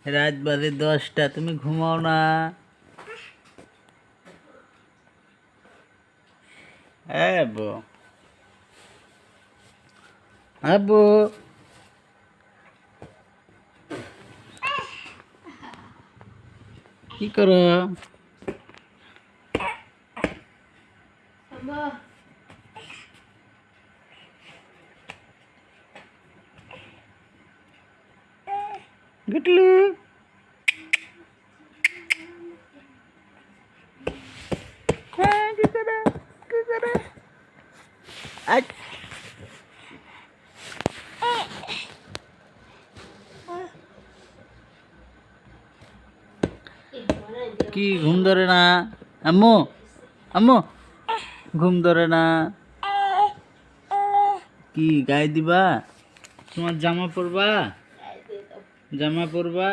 রাত বাজে 10টা, তুমি ঘুমাও না? হ্যাঁ আব্বু। আব্বু কি করো? গুটলু হ্যাঁ, কি করে কি করে? আজ কি ঘুম ধরে না? আম্মু আম্মু ঘুম ধরে না? কি গায়ে দিবা? তোমার জামা পরবা? জামা পরবা?